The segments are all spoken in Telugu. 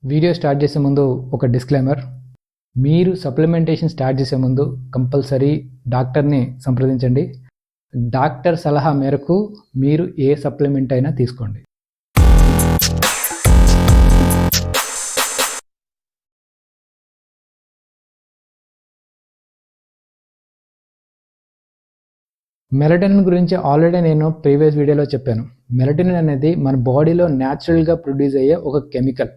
వీడియో స్టార్ట్ చేసే ముందు ఒక డిస్క్లైమర్. మీరు సప్లిమెంటేషన్ స్టార్ట్ చేసే ముందు కంపల్సరీ డాక్టర్ని సంప్రదించండి. డాక్టర్ సలహా మేరకు మీరు ఏ సప్లిమెంట్ అయినా తీసుకోండి. మెలటోనిన్ గురించి ఆల్రెడీ నేను ప్రీవియస్ వీడియోలో చెప్పాను. మెలటోనిన్ అనేది మన బాడీలో న్యాచురల్గా ప్రొడ్యూస్ అయ్యే ఒక కెమికల్.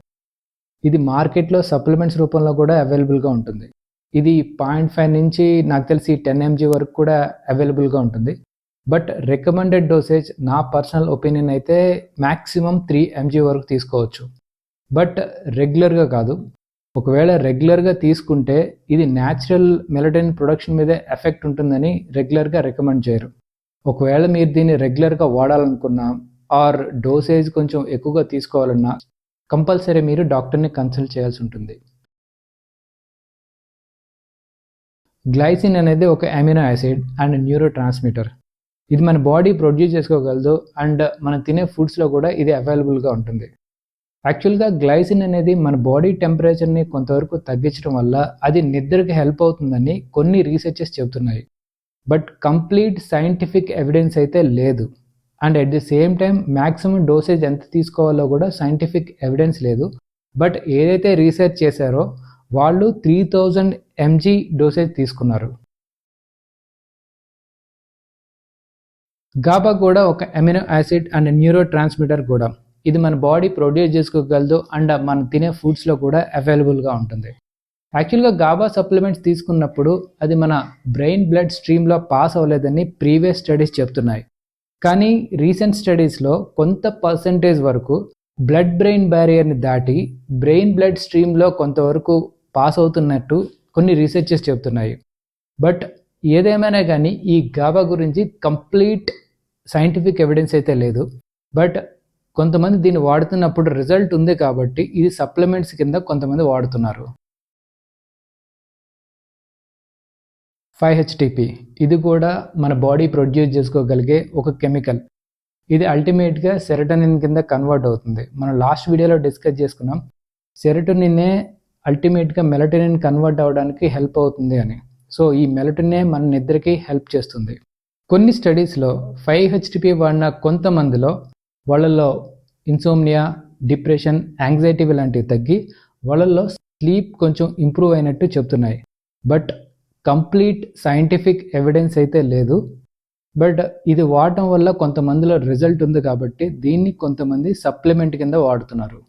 ఇది మార్కెట్లో సప్లిమెంట్స్ రూపంలో కూడా అవైలబుల్గా ఉంటుంది. ఇది 0.5 నుంచి నాకు తెలిసి 10 mg వరకు కూడా అవైలబుల్గా ఉంటుంది. బట్ రికమెండెడ్ డోసేజ్ నా పర్సనల్ ఒపీనియన్ అయితే మ్యాక్సిమం 3 mg వరకు తీసుకోవచ్చు. బట్ రెగ్యులర్గా కాదు. ఒకవేళ రెగ్యులర్గా తీసుకుంటే ఇది న్యాచురల్ మెలటోనిన్ ప్రొడక్షన్ మీదే ఎఫెక్ట్ ఉంటుందని రెగ్యులర్గా రికమెండ్ చేయరు. ఒకవేళ మీరు దీన్ని రెగ్యులర్గా వాడాలనుకున్నా ఆర్ డోసేజ్ కొంచెం ఎక్కువగా తీసుకోవాలన్నా కంపల్సరీ మీరు డాక్టర్ని కన్సల్ట్ చేయాల్సి ఉంటుంది. గ్లైసిన్ అనేది ఒక amino acid and neuro transmitter. ఇది మన బాడీ ప్రొడ్యూస్ చేసుకోగలదు అండ్ మనం తినే ఫుడ్స్లో కూడా ఇది అవైలబుల్గా ఉంటుంది. యాక్చువల్గా గ్లైసిన్ అనేది మన బాడీ టెంపరేచర్ని కొంతవరకు తగ్గించడం వల్ల అది నిద్రకి హెల్ప్ అవుతుందని కొన్ని రీసెర్చెస్ చెబుతున్నాయి. బట్ కంప్లీట్ సైంటిఫిక్ ఎవిడెన్స్ అయితే లేదు. And at the same time maximum dosage ఎంత తీసుకోవాలో కూడా సైంటిఫిక్ ఎవిడెన్స్ లేదు. బట్ ఏదైతే రీసెర్చ్ చేశారో వాళ్ళు 3000 mg డోసేజ్ తీసుకున్నారు. గాబా కూడా ఒక amino acid and neuro transmitter కూడా. ఇది మన బాడీ ప్రొడ్యూస్ చేసుకోగలదు అండ్ మనం తినే ఫుడ్స్లో కూడా అవైలబుల్గా ఉంటుంది. యాక్చువల్గా గాబా సప్లిమెంట్స్ తీసుకున్నప్పుడు అది మన బ్రెయిన్ బ్లడ్ స్ట్రీమ్లో పాస్ అవ్వలేదని ప్రీవియస్ స్టడీస్ చెప్తున్నాయి. కానీ రీసెంట్ స్టడీస్లో కొంత పర్సెంటేజ్ వరకు బ్లడ్ బ్రెయిన్ బ్యారియర్ని దాటి బ్రెయిన్ బ్లడ్ స్ట్రీమ్లో కొంతవరకు పాస్ అవుతున్నట్టు కొన్ని రీసెర్చెస్ చెప్తున్నాయి. బట్ ఏదేమైనా కానీ ఈ గాబా గురించి కంప్లీట్ సైంటిఫిక్ ఎవిడెన్స్ అయితే లేదు. బట్ కొంతమంది దీన్ని వాడుతున్నప్పుడు రిజల్ట్ ఉంది కాబట్టి ఇది సప్లిమెంట్స్ కింద కొంతమంది వాడుతున్నారు. 5-HTP ఇది కూడా మన బాడీ ప్రొడ్యూస్ చేసుకోగలిగే ఒక కెమికల్. ఇది అల్టిమేట్గా సెరటోనిన్ కింద కన్వర్ట్ అవుతుంది. మనం లాస్ట్ వీడియోలో డిస్కస్ చేసుకున్నాం సెరటోనిన్నే అల్టిమేట్గా మెలటోనిన్ కన్వర్ట్ అవ్వడానికి హెల్ప్ అవుతుంది అని. సో ఈ మెలటోనినే మన నిద్రకి హెల్ప్ చేస్తుంది. కొన్ని స్టడీస్లో 5-HTP వాడిన కొంతమందిలో వాళ్ళల్లో ఇన్సోమ్నియా, డిప్రెషన్, యాంగ్జైటీ లాంటివి తగ్గి వాళ్ళల్లో స్లీప్ కొంచెం ఇంప్రూవ్ అయినట్టు చెప్తున్నాయి. బట్ కంప్లీట్ సైంటిఫిక్ ఎవిడెన్స్ అయితే లేదు. బట్ ఇది వాడటం వల్ల కొంతమందిలో రిజల్ట్ ఉంది కాబట్టి దీన్ని కొంతమంది సప్లిమెంట్ కింద వాడుతున్నారు.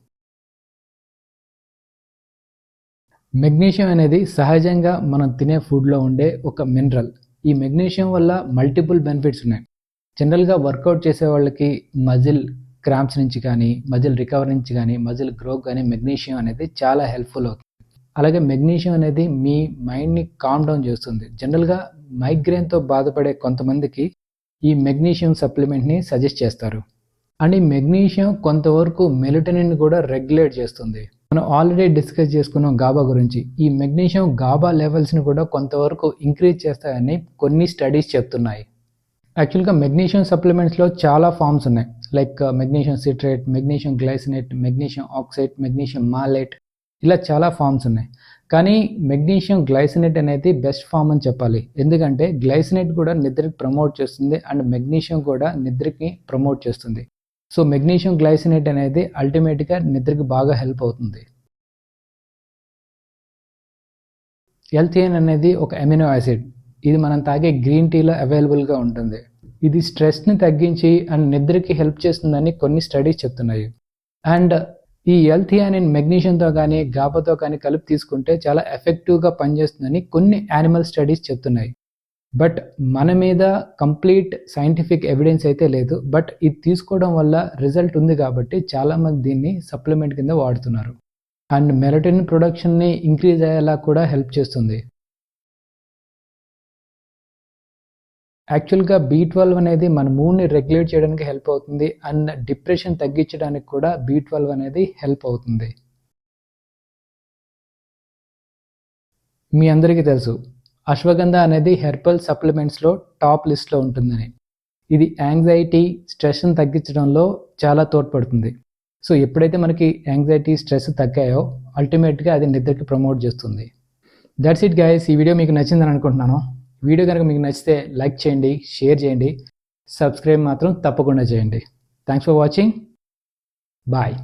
మెగ్నీషియం అనేది సహజంగా మనం తినే ఫుడ్లో ఉండే ఒక మినరల్. ఈ మెగ్నీషియం వల్ల మల్టిపుల్ బెనిఫిట్స్ ఉన్నాయి. జనరల్గా వర్కౌట్ చేసే వాళ్ళకి మజిల్ క్రాంప్స్ నుంచి కానీ, మజిల్ రికవరీ నుంచి కానీ, మజిల్ గ్రోత్ కానీ మెగ్నీషియం అనేది చాలా హెల్ప్ఫుల్ అవుతుంది. అలాగే మెగ్నీషియం అనేది మీ మైండ్ని కామ్ డౌన్ చేస్తుంది. జనరల్గా మైగ్రేన్తో బాధపడే కొంతమందికి ఈ మెగ్నీషియం సప్లిమెంట్ని సజెస్ట్ చేస్తారు. అండ్ ఈ మెగ్నీషియం కొంతవరకు మెలటోనిన్ కూడా రెగ్యులేట్ చేస్తుంది. మనం ఆల్రెడీ డిస్కస్ చేసుకున్నాం గాబా గురించి. ఈ మెగ్నీషియం గాబా లెవెల్స్ని కూడా కొంతవరకు ఇంక్రీజ్ చేస్తాయని కొన్ని స్టడీస్ చెప్తున్నాయి. యాక్చువల్గా మెగ్నీషియం సప్లిమెంట్స్లో చాలా ఫామ్స్ ఉన్నాయి. Like magnesium citrate, magnesium glycinate, magnesium oxide, magnesium malate, ఇలా చాలా ఫామ్స్ ఉన్నాయి. కానీ మెగ్నీషియం గ్లైసినేట్ అనేది బెస్ట్ ఫామ్ అని చెప్పాలి. ఎందుకంటే గ్లైసినేట్ కూడా నిద్రకి ప్రమోట్ చేస్తుంది అండ్ మెగ్నీషియం కూడా నిద్రకి ప్రమోట్ చేస్తుంది. సో మెగ్నీషియం గ్లైసినేట్ అనేది అల్టిమేట్గా నిద్రకి బాగా హెల్ప్ అవుతుంది. L-theanine అనేది ఒక అమినో యాసిడ్. ఇది మనం తాగే గ్రీన్ టీలో అవైలబుల్గా ఉంటుంది. ఇది స్ట్రెస్ని తగ్గించి అండ్ నిద్రకి హెల్ప్ చేస్తుందని కొన్ని స్టడీస్ చెప్తున్నాయి. అండ్ ఈ L-theanine మెగ్నీషియంతో కానీ గాబాతో కానీ కలిపి తీసుకుంటే చాలా ఎఫెక్టివ్గా పనిచేస్తుందని కొన్ని యానిమల్ స్టడీస్ చెప్తున్నాయి. బట్ మన మీద కంప్లీట్ సైంటిఫిక్ ఎవిడెన్స్ అయితే లేదు. బట్ ఇది తీసుకోవడం వల్ల రిజల్ట్ ఉంది కాబట్టి చాలామంది దీన్ని సప్లిమెంట్ కింద వాడుతున్నారు. అండ్ మెలటోనిన్ ప్రొడక్షన్ని ఇంక్రీజ్ అయ్యేలా కూడా హెల్ప్ చేస్తుంది. యాక్చువల్గా B12 అనేది మన మూడ్ని రెగ్యులేట్ చేయడానికి హెల్ప్ అవుతుంది అండ్ డిప్రెషన్ తగ్గించడానికి కూడా B12 అనేది హెల్ప్ అవుతుంది. మీ అందరికీ తెలుసు అశ్వగంధ అనేది హెర్బల్ సప్లిమెంట్స్లో టాప్ లిస్ట్లో ఉంటుందని. ఇది యాంగ్జైటీ, స్ట్రెస్ని తగ్గించడంలో చాలా తోడ్పడుతుంది. సో ఎప్పుడైతే మనకి యాంగ్జైటీ స్ట్రెస్ తగ్గాయో అల్టిమేట్గా అది నిద్రకి ప్రమోట్ చేస్తుంది. That's it guys. ఈ వీడియో మీకు నచ్చిందని అనుకుంటున్నాను. వీడియో కనుక మీకు నచ్చితే లైక్ చేయండి, షేర్ చేయండి, సబ్స్క్రైబ్ మాత్రం తప్పకుండా చేయండి. Thanks for watching. బాయ్.